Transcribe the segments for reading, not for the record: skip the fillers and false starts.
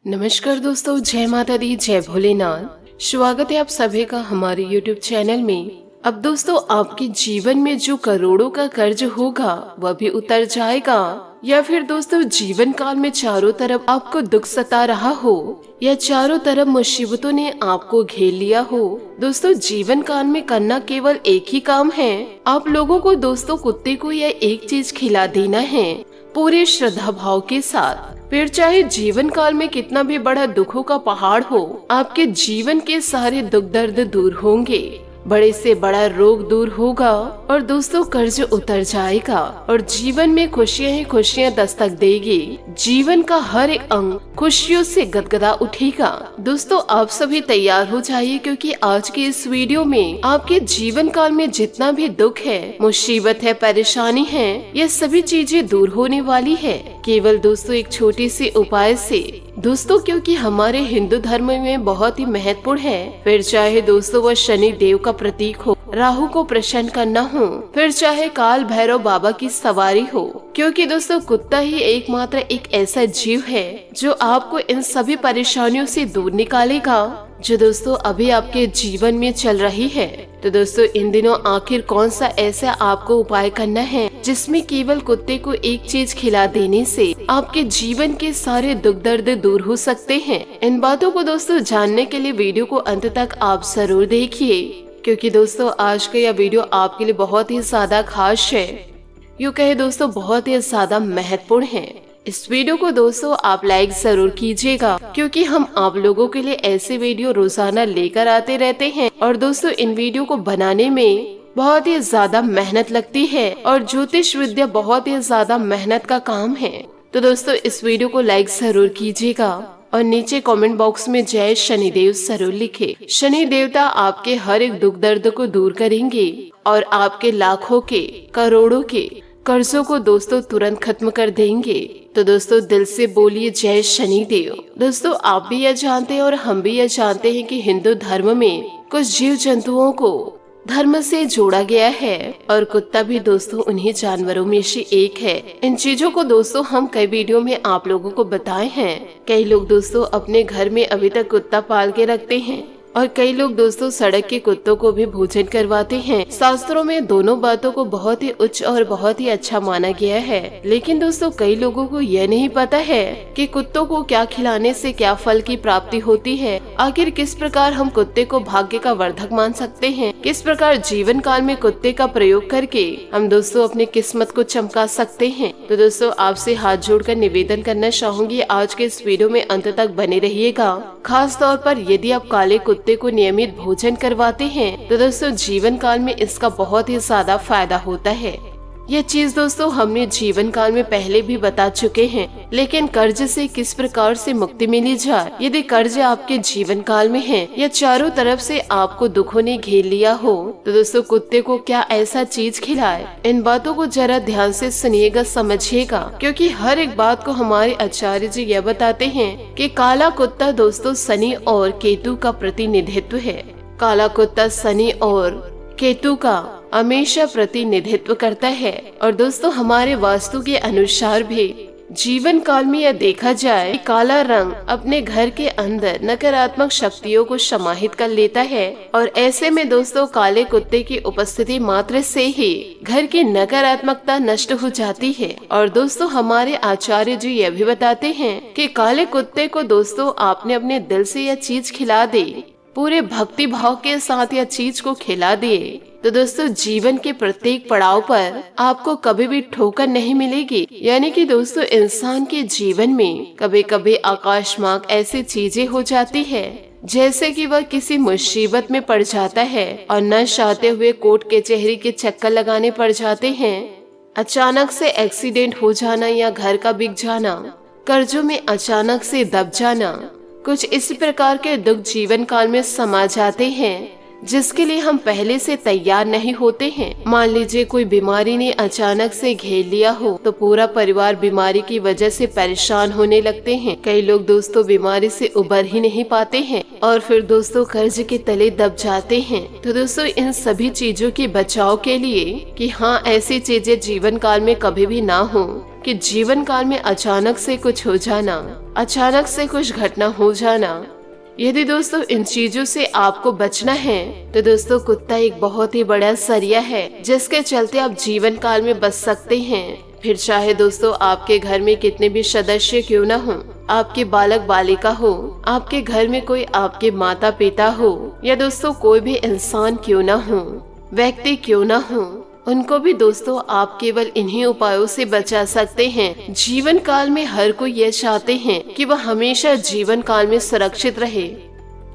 नमस्कार दोस्तों, जय माता दी, जय भोलेनाथ। स्वागत है आप सभी का हमारे YouTube चैनल में। अब दोस्तों, आपके जीवन में जो करोड़ों का कर्ज होगा वह भी उतर जाएगा, या फिर दोस्तों जीवन काल में चारों तरफ आपको दुख सता रहा हो या चारों तरफ मुसीबतों ने आपको घेर लिया हो। दोस्तों, जीवन काल में करना केवल एक ही काम है। आप लोगों को दोस्तों कुत्ते को यह एक चीज खिला देना है पूरे श्रद्धा भाव के साथ। फिर चाहे जीवन काल में कितना भी बड़ा दुखों का पहाड़ हो, आपके जीवन के सारे दुख दर्द दूर होंगे, बड़े से बड़ा रोग दूर होगा और दोस्तों कर्ज उतर जाएगा और जीवन में खुशियां ही खुशियां दस्तक देगी। जीवन का हर एक अंग खुशियों से गदगदा उठेगा। दोस्तों, आप सभी तैयार हो जाइए, क्योंकि आज की इस वीडियो में आपके जीवन काल में जितना भी दुख है, मुसीबत है, परेशानी है, ये सभी चीजें दूर होने वाली है केवल दोस्तों एक छोटी सी उपाय से। दोस्तों, क्योंकि हमारे हिंदू धर्म में बहुत ही महत्वपूर्ण है। फिर चाहे दोस्तों वह शनि देव का प्रतीक हो, राहु को प्रसन्न करना हो, फिर चाहे काल भैरव बाबा की सवारी हो, क्योंकि दोस्तों कुत्ता ही एकमात्र एक ऐसा जीव है जो आपको इन सभी परेशानियों से दूर निकालेगा जो दोस्तों अभी आपके जीवन में चल रही है। तो दोस्तों, इन दिनों आखिर कौन सा ऐसा आपको उपाय करना है जिसमें केवल कुत्ते को एक चीज खिला देने से आपके जीवन के सारे दुख दर्द दूर हो सकते हैं। इन बातों को दोस्तों जानने के लिए वीडियो को अंत तक आप जरूर देखिए, क्योंकि दोस्तों आज का यह वीडियो आपके लिए बहुत ही ज्यादा खास है, यूँ कहे दोस्तों बहुत ही ज्यादा महत्वपूर्ण है। इस वीडियो को दोस्तों आप लाइक जरूर कीजिएगा, क्योंकि हम आप लोगों के लिए ऐसे वीडियो रोजाना लेकर आते रहते हैं और दोस्तों इन वीडियो को बनाने में बहुत ही ज्यादा मेहनत लगती है और ज्योतिष विद्या बहुत ही ज्यादा मेहनत का काम है। तो दोस्तों इस वीडियो को लाइक जरूर कीजिएगा और नीचे कमेंट बॉक्स में जय शनिदेव जरूर लिखे। शनि देवता आपके हर एक दुख दर्द को दूर करेंगे और आपके लाखों के करोड़ों के कर्जों को दोस्तों तुरंत खत्म कर देंगे। तो दोस्तों दिल से बोलिए जय शनि देव। दोस्तों, आप भी यह जानते हैं और हम भी यह जानते हैं कि हिंदू धर्म में कुछ जीव जंतुओं को धर्म से जोड़ा गया है और कुत्ता भी दोस्तों उन्हीं जानवरों में से एक है। इन चीजों को दोस्तों हम कई वीडियो में आप लोगों को बताए हैं। कई लोग दोस्तों अपने घर में अभी तक कुत्ता पाल के रखते हैं और कई लोग दोस्तों सड़क के कुत्तों को भी भोजन करवाते हैं। शास्त्रों में दोनों बातों को बहुत ही उच्च और बहुत ही अच्छा माना गया है, लेकिन दोस्तों कई लोगों को यह नहीं पता है कि कुत्तों को क्या खिलाने से क्या फल की प्राप्ति होती है। आखिर किस प्रकार हम कुत्ते को भाग्य का वर्धक मान सकते हैं, किस प्रकार जीवन काल में कुत्ते का प्रयोग करके हम दोस्तों अपनी किस्मत को चमका सकते हैं। तो दोस्तों आपसे हाथ जोड़कर निवेदन करना चाहूंगी, आज के इस वीडियो में अंत तक बने रहिएगा। खास तौर पर यदि आप काले कुत्ते को नियमित भोजन करवाते हैं तो दोस्तों जीवन काल में इसका बहुत ही ज्यादा फायदा होता है। यह चीज दोस्तों हमने जीवन काल में पहले भी बता चुके हैं, लेकिन कर्ज से किस प्रकार से मुक्ति मिली जाए। यदि कर्ज आपके जीवन काल में है या चारों तरफ से आपको दुखों ने घेर लिया हो, तो दोस्तों कुत्ते को क्या ऐसा चीज खिलाए। इन बातों को जरा ध्यान से सुनिएगा, समझिएगा, क्योंकि हर एक बात को हमारे आचार्य जी यह बताते हैं कि काला कुत्ता दोस्तों शनि और केतु का प्रतिनिधित्व है। काला कुत्ता शनि और केतु का हमेशा प्रतिनिधित्व करता है और दोस्तों हमारे वास्तु के अनुसार भी जीवन काल में यह देखा जाए, काला रंग अपने घर के अंदर नकारात्मक शक्तियों को समाहित कर लेता है और ऐसे में दोस्तों काले कुत्ते की उपस्थिति मात्र से ही घर की नकारात्मकता नष्ट हो जाती है। और दोस्तों हमारे आचार्य जी यह भी बताते हैं कि काले कुत्ते को दोस्तों आपने अपने दिल से यह चीज खिला दे, पूरे भक्ति भाव के साथ यह चीज को खिला दिए, तो दोस्तों जीवन के प्रत्येक पड़ाव पर आपको कभी भी ठोकर नहीं मिलेगी। यानी कि दोस्तों इंसान के जीवन में कभी कभी आकाशमार्ग ऐसी चीजें हो जाती है, जैसे कि वह किसी मुसीबत में पड़ जाता है और न चाहते हुए कोर्ट कचहरी के चक्कर लगाने पड़ जाते हैं। अचानक से एक्सीडेंट हो जाना या घर का बिक जाना, कर्जों में अचानक से दब जाना, कुछ इसी प्रकार के दुख जीवन काल में समा जाते हैं जिसके लिए हम पहले से तैयार नहीं होते हैं। मान लीजिए कोई बीमारी ने अचानक से घेर लिया हो तो पूरा परिवार बीमारी की वजह से परेशान होने लगते हैं। कई लोग दोस्तों बीमारी से उबर ही नहीं पाते हैं और फिर दोस्तों कर्ज के तले दब जाते हैं। तो दोस्तों इन सभी चीजों के बचाव के लिए कि हाँ ऐसी चीजें जीवन काल में कभी भी ना हो, कि जीवन काल में अचानक से कुछ हो जाना, अचानक से कुछ घटना हो जाना। यदि दोस्तों इन चीजों से आपको बचना है तो दोस्तों कुत्ता एक बहुत ही बड़ा सरिया है जिसके चलते आप जीवन काल में बच सकते हैं। फिर चाहे दोस्तों आपके घर में कितने भी सदस्य क्यों ना हो, आपके बालक बालिका हो, आपके घर में कोई आपके माता पिता हो, या दोस्तों कोई भी इंसान क्यों ना हो, व्यक्ति क्यों ना हो, उनको भी दोस्तों आप केवल इन्हीं उपायों से बचा सकते हैं। जीवन काल में हर कोई ये चाहते हैं कि वह हमेशा जीवन काल में सुरक्षित रहे,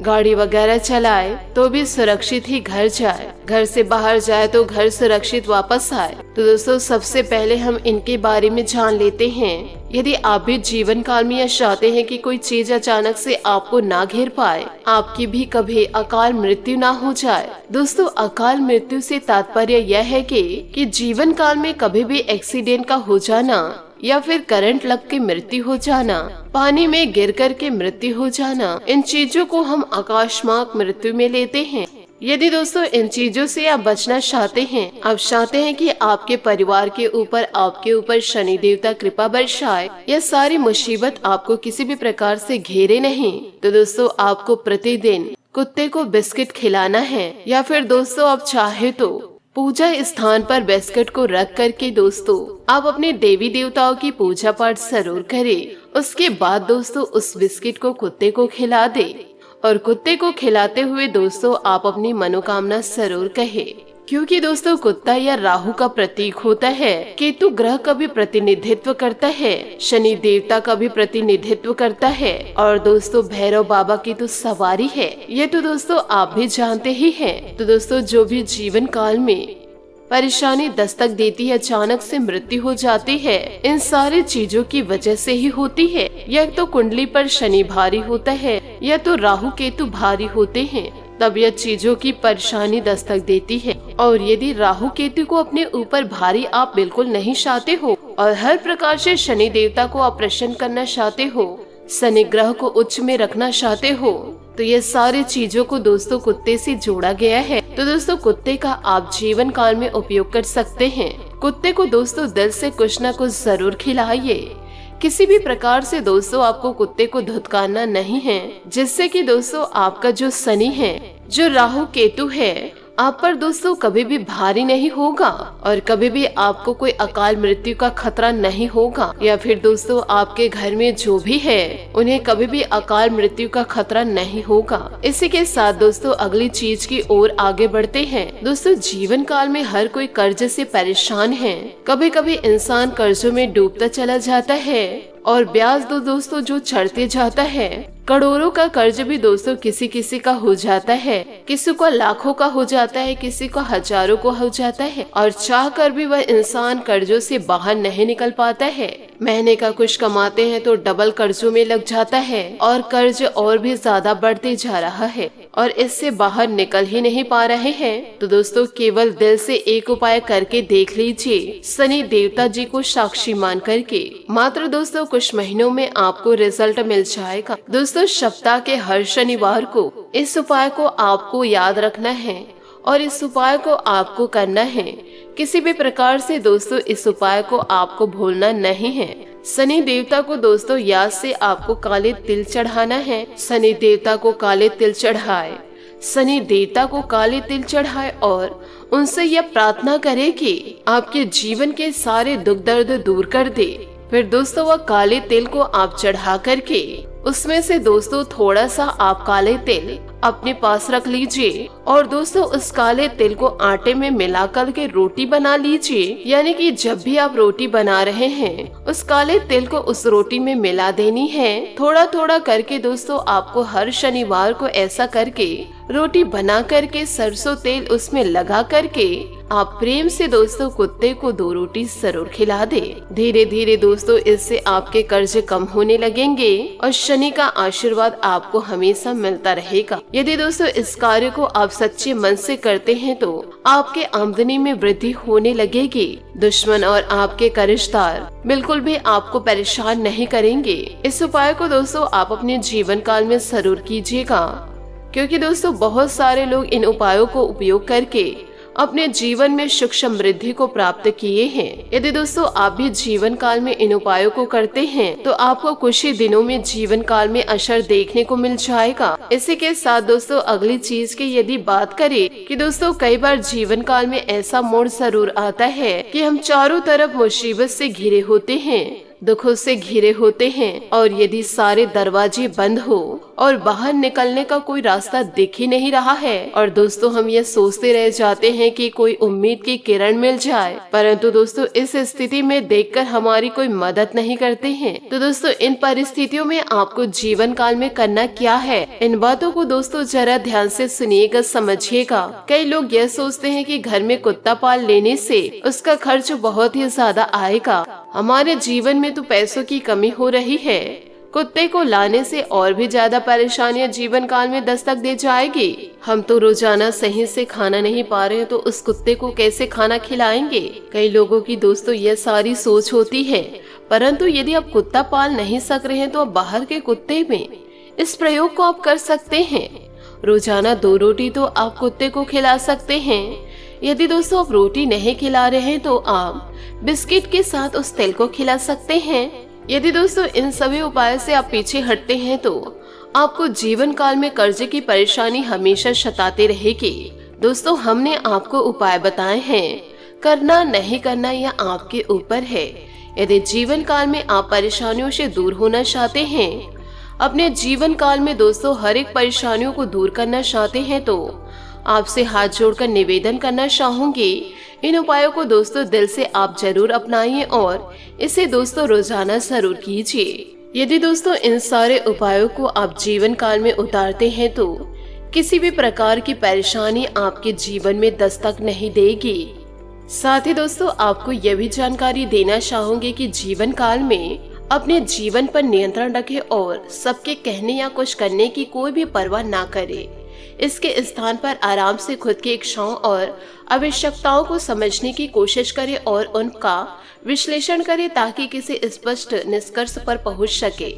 गाड़ी वगैरह चलाए तो भी सुरक्षित ही घर जाए, घर से बाहर जाए तो घर सुरक्षित वापस आए। तो दोस्तों सबसे पहले हम इनके बारे में जान लेते हैं। यदि आप भी जीवन काल में यह चाहते हैं कि कोई चीज अचानक से आपको ना घेर पाए, आपकी भी कभी अकाल मृत्यु ना हो जाए। दोस्तों अकाल मृत्यु से तात्पर्य यह है कि जीवन काल में कभी भी एक्सीडेंट का हो जाना, या फिर करंट लग के मृत्यु हो जाना, पानी में गिर कर के मृत्यु हो जाना, इन चीजों को हम अकस्मात मृत्यु में लेते हैं। यदि दोस्तों इन चीजों से आप बचना चाहते हैं, आप चाहते हैं कि आपके परिवार के ऊपर, आपके ऊपर शनि देवता कृपा बरसाए, यह सारी मुसीबत आपको किसी भी प्रकार से घेरे नहीं, तो दोस्तों आपको प्रतिदिन कुत्ते को बिस्किट खिलाना है, या फिर दोस्तों आप चाहे तो पूजा स्थान पर बिस्किट को रख करके दोस्तों आप अपने देवी देवताओं की पूजा पाठ जरूर करें। उसके बाद दोस्तों उस बिस्किट को कुत्ते को खिला दे, और कुत्ते को खिलाते हुए दोस्तों आप अपनी मनोकामना जरूर कहे, क्योंकि दोस्तों कुत्ता या राहु का प्रतीक होता है, केतु ग्रह का भी प्रतिनिधित्व करता है, शनि देवता का भी प्रतिनिधित्व करता है, और दोस्तों भैरव बाबा की तो सवारी है, ये तो दोस्तों आप भी जानते ही हैं। तो दोस्तों जो भी जीवन काल में परेशानी दस्तक देती है, अचानक से मृत्यु हो जाती है, इन सारी चीजों की वजह से ही होती है। या तो कुंडली पर शनि भारी होता है, या तो राहु केतु भारी होते हैं, तब यह चीजों की परेशानी दस्तक देती है। और यदि राहु केतु को अपने ऊपर भारी आप बिल्कुल नहीं चाहते हो, और हर प्रकार से शनि देवता को आप प्रसन्न करना चाहते हो, शनि ग्रह को उच्च में रखना चाहते हो, तो ये सारी चीजों को दोस्तों कुत्ते से जोड़ा गया है। तो दोस्तों कुत्ते का आप जीवन काल में उपयोग कर सकते हैं। कुत्ते को दोस्तों दिल से कुछ न कुछ जरूर खिलाइए। किसी भी प्रकार से दोस्तों आपको कुत्ते को धुतकारना नहीं है, जिससे कि दोस्तों आपका जो शनि है, जो राहु केतु है, आप पर दोस्तों कभी भी भारी नहीं होगा, और कभी भी आपको कोई अकाल मृत्यु का खतरा नहीं होगा, या फिर दोस्तों आपके घर में जो भी है उन्हें कभी भी अकाल मृत्यु का खतरा नहीं होगा। इसी के साथ दोस्तों अगली चीज की ओर आगे बढ़ते हैं। दोस्तों जीवन काल में हर कोई कर्ज से परेशान है, कभी कभी इंसान कर्जों में डूबता चला जाता है, और ब्याज दोस्तों जो चढ़ते जाता है। करोड़ों का कर्ज भी दोस्तों किसी किसी का हो जाता है, किसी को लाखों का हो जाता है, किसी को हजारों को हो जाता है, और चाह कर भी वह इंसान कर्जों से बाहर नहीं निकल पाता है। महीने का कुछ कमाते हैं तो डबल कर्जों में लग जाता है, और कर्ज और भी ज्यादा बढ़ते जा रहा है, और इससे बाहर निकल ही नहीं पा रहे हैं। तो दोस्तों केवल दिल से एक उपाय करके देख लीजिए, शनि देवता जी को साक्षी मान करके। मात्र दोस्तों कुछ महीनों में आपको रिजल्ट मिल जाएगा। दोस्तों सप्ताह के हर शनिवार को इस उपाय को आपको याद रखना है, और इस उपाय को आपको करना है। किसी भी प्रकार से दोस्तों इस उपाय को आपको भूलना नहीं है। शनि देवता को दोस्तों याद से आपको काले तिल चढ़ाना है। शनि देवता को काले तिल चढ़ाए, शनि देवता को काले तिल चढ़ाए, और उनसे यह प्रार्थना करे कि आपके जीवन के सारे दुख दर्द दूर कर दे। फिर दोस्तों वह काले तिल को आप चढ़ा करके उसमें से दोस्तों थोड़ा सा आप काले तिल अपने पास रख लीजिए, और दोस्तों उस काले तिल को आटे में मिला कर के रोटी बना लीजिए। यानी कि जब भी आप रोटी बना रहे हैं उस काले तिल को उस रोटी में मिला देनी है। थोड़ा थोड़ा करके दोस्तों आपको हर शनिवार को ऐसा करके रोटी बना करके सरसों तेल उसमें लगा करके आप प्रेम से दोस्तों कुत्ते को 2 रोटी जरूर खिला दे। धीरे धीरे दोस्तों इससे आपके कर्ज कम होने लगेंगे, और शनि का आशीर्वाद आपको हमेशा मिलता रहेगा। यदि दोस्तों इस कार्य को आप सच्चे मन से करते हैं तो आपके आमदनी में वृद्धि होने लगेगी। दुश्मन और आपके कर्जदार बिल्कुल भी आपको परेशान नहीं करेंगे। इस उपाय को दोस्तों आप अपने जीवन काल में जरूर कीजिएगा, क्योंकि दोस्तों बहुत सारे लोग इन उपायों को उपयोग करके अपने जीवन में सुख समृद्धि को प्राप्त किए हैं। यदि दोस्तों आप भी जीवन काल में इन उपायों को करते हैं तो आपको कुछ ही दिनों में जीवन काल में असर देखने को मिल जाएगा। इसी के साथ दोस्तों अगली चीज की यदि बात करें कि दोस्तों कई बार जीवन काल में ऐसा मोड़ जरूर आता है कि हम चारों तरफ मुसीबत से घिरे होते हैं, दुखों से घिरे होते हैं, और यदि सारे दरवाजे बंद हो और बाहर निकलने का कोई रास्ता दिख ही नहीं रहा है और दोस्तों हम ये सोचते रह जाते हैं कि कोई उम्मीद की किरण मिल जाए, परंतु दोस्तों इस स्थिति में देखकर हमारी कोई मदद नहीं करते हैं। तो दोस्तों इन परिस्थितियों में आपको जीवन काल में करना क्या है, इन बातों को दोस्तों जरा ध्यान से सुनिएगा, समझिएगा। कई लोग यह सोचते हैं कि घर में कुत्ता पाल लेने से उसका खर्च बहुत ही ज्यादा आएगा, हमारे जीवन में तो पैसों की कमी हो रही है, कुत्ते को लाने से और भी ज्यादा परेशानियां जीवन काल में दस्तक दे जाएगी, हम तो रोजाना सही से खाना नहीं पा रहे हैं तो उस कुत्ते को कैसे खाना खिलाएंगे। कई लोगों की दोस्तों यह सारी सोच होती है, परंतु यदि आप कुत्ता पाल नहीं सक रहे हैं तो आप बाहर के कुत्ते में इस प्रयोग को आप कर सकते हैं। रोजाना 2 रोटी तो आप कुत्ते को खिला सकते हैं। यदि दोस्तों आप रोटी नहीं खिला रहे हैं तो आप बिस्किट के साथ उस तेल को खिला सकते हैं। यदि दोस्तों इन सभी उपायों से आप पीछे हटते हैं तो आपको जीवन काल में कर्जे की परेशानी हमेशा सताते रहेगी। दोस्तों हमने आपको उपाय बताए हैं, करना नहीं करना यह आपके ऊपर है। यदि जीवन काल में आप परेशानियों से दूर होना चाहते हैं, अपने जीवन काल में दोस्तों हर एक परेशानियों को दूर करना चाहते हैं तो आपसे हाथ जोड़कर निवेदन करना चाहूंगी, इन उपायों को दोस्तों दिल से आप जरूर अपनाइए और इसे दोस्तों रोजाना जरूर कीजिए। यदि दोस्तों इन सारे उपायों को आप जीवन काल में उतारते हैं तो किसी भी प्रकार की परेशानी आपके जीवन में दस्तक नहीं देगी। साथ ही दोस्तों आपको यह भी जानकारी देना चाहूंगी कि जीवन काल में अपने जीवन पर नियंत्रण रखें और सबके कहने या कुछ करने की कोई भी परवाह ना करें। इसके स्थान पर आराम से खुद की इच्छाओं और आवश्यकताओं को समझने की कोशिश करें और उनका विश्लेषण करें ताकि किसी स्पष्ट निष्कर्ष पर पहुंच सके।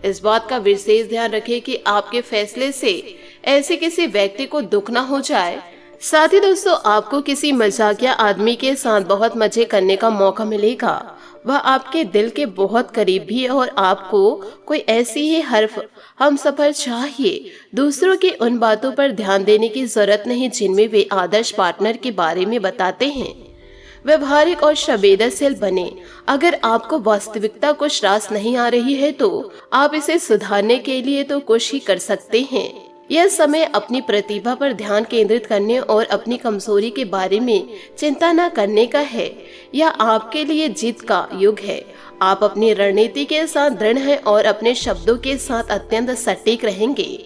इस बात का विशेष ध्यान रखें कि आपके फैसले से ऐसे किसी व्यक्ति को दुख न हो जाए। साथ ही दोस्तों आपको किसी मजाकिया आदमी के साथ बहुत मजे करने का मौका मिलेगा, वह आपके दिल के बहुत करीब भी है और आपको कोई ऐसी ही हरफ हम सफर चाहिए। दूसरों की उन बातों पर ध्यान देने की जरूरत नहीं जिनमें वे आदर्श पार्टनर के बारे में बताते हैं। व्यवहारिक और संवेदनशील बने। अगर आपको वास्तविकता कुछ रास नहीं आ रही है तो आप इसे सुधारने के लिए तो कुछ ही कर सकते हैं। यह समय अपनी प्रतिभा पर ध्यान केंद्रित करने और अपनी कमजोरी के बारे में चिंता न करने का है। यह आपके लिए जीत का युग है। आप अपनी रणनीति के साथ दृढ़ हैं और अपने शब्दों के साथ अत्यंत सटीक रहेंगे।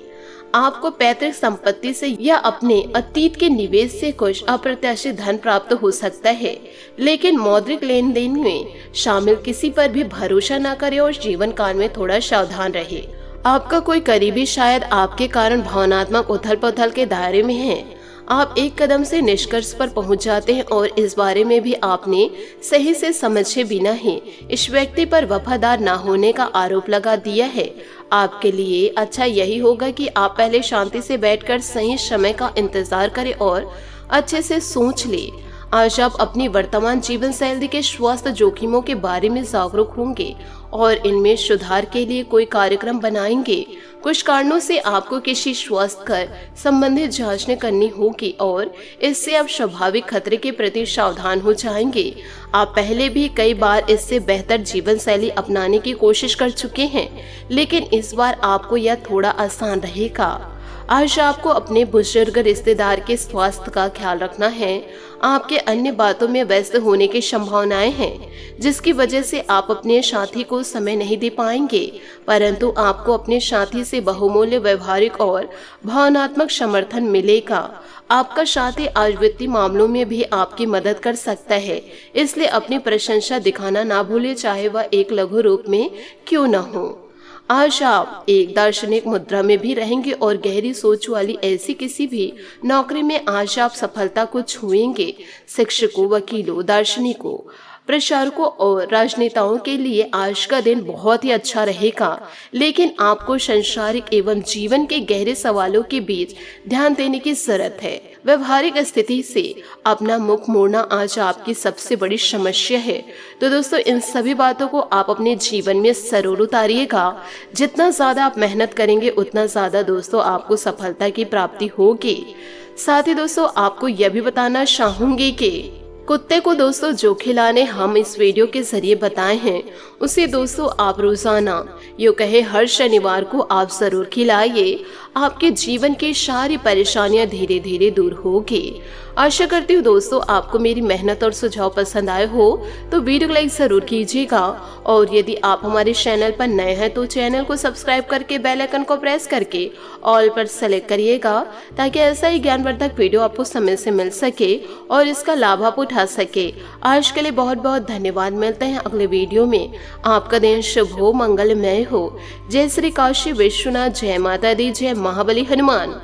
आपको पैतृक संपत्ति से या अपने अतीत के निवेश से कुछ अप्रत्याशित धन प्राप्त हो सकता है, लेकिन मौद्रिक लेन देन में शामिल किसी पर भी भरोसा न करें और जीवन काल में थोड़ा सावधान रहे। आपका कोई करीबी शायद आपके कारण भावनात्मक उथल पुथल के दायरे में है। आप एक कदम से निष्कर्ष पर पहुंच जाते हैं और इस बारे में भी आपने सही से समझे बिना ही इस व्यक्ति पर वफादार न होने का आरोप लगा दिया है। आपके लिए अच्छा यही होगा कि आप पहले शांति से बैठकर सही समय का इंतजार करें और अच्छे से सोच ले। आज आप अपनी वर्तमान जीवन शैली के स्वास्थ्य जोखिमों के बारे में जागरूक होंगे और इनमें सुधार के लिए कोई कार्यक्रम बनाएंगे। कुछ कारणों से आपको किसी स्वास्थ्य कर संबंधित जांचें करनी होगी और इससे आप स्वाभाविक खतरे के प्रति सावधान हो जाएंगे। आप पहले भी कई बार इससे बेहतर जीवन शैली अपनाने की कोशिश कर चुके हैं, लेकिन इस बार आपको यह थोड़ा आसान रहेगा। आज आपको अपने बुजुर्ग रिश्तेदार के स्वास्थ्य का ख्याल रखना है। आपके अन्य बातों में व्यस्त होने की संभावनाएं हैं, जिसकी वजह से आप अपने साथी को समय नहीं दे पाएंगे, परंतु आपको अपने साथी से बहुमूल्य व्यवहारिक और भावनात्मक समर्थन मिलेगा। आपका साथी आज वित्तीय मामलों में भी आपकी मदद कर सकता है, इसलिए अपनी प्रशंसा दिखाना ना भूले, चाहे वह एक लघु रूप में क्यों न हो। आज आप एक दार्शनिक मुद्रा में भी रहेंगे और गहरी सोच वाली ऐसी किसी भी नौकरी में आज आप सफलता को छुएंगे। शिक्षकों, वकीलों, दार्शनिकों, प्रचारकों और राजनेताओं के लिए आज का दिन बहुत ही अच्छा रहेगा, लेकिन आपको सांसारिक एवं जीवन के गहरे सवालों के बीच ध्यान देने की जरूरत है। व्यवहारिक स्थिति से अपना मुख मोड़ना आज आपकी सबसे बड़ी समस्या है। तो दोस्तों, इन सभी बातों को आप अपने जीवन में जरूर उतारिएगा। जितना ज्यादा आप मेहनत करेंगे उतना ज्यादा दोस्तों आपको सफलता की प्राप्ति होगी। साथ ही दोस्तों, आपको यह भी बताना चाहूंगी कि कुत्ते को दोस्तों जो खिलाने हम इस वीडियो के जरिए बताए हैं, उसे दोस्तों आप रोजाना यूँ कहे हर शनिवार को आप जरूर खिलाइए। आपके जीवन की सारी परेशानियां धीरे धीरे दूर होगी। आशा करती हूँ दोस्तों आपको मेरी मेहनत और सुझाव पसंद आए हो तो वीडियो को लाइक जरूर कीजिएगा, और यदि आप हमारे चैनल पर नए हैं तो चैनल को सब्सक्राइब करके बेल आइकन को प्रेस करके ऑल पर सेलेक्ट करिएगा, ताकि ऐसा ही ज्ञानवर्धक वीडियो आपको समय से मिल सके और इसका लाभ आप उठा सके। आज के लिए बहुत बहुत धन्यवाद। मिलते हैं अगले वीडियो में। आपका दिन शुभ हो, मंगलमय हो। जय श्री काशी विश्वनाथ, जय माता दी, जय महाबली हनुमान।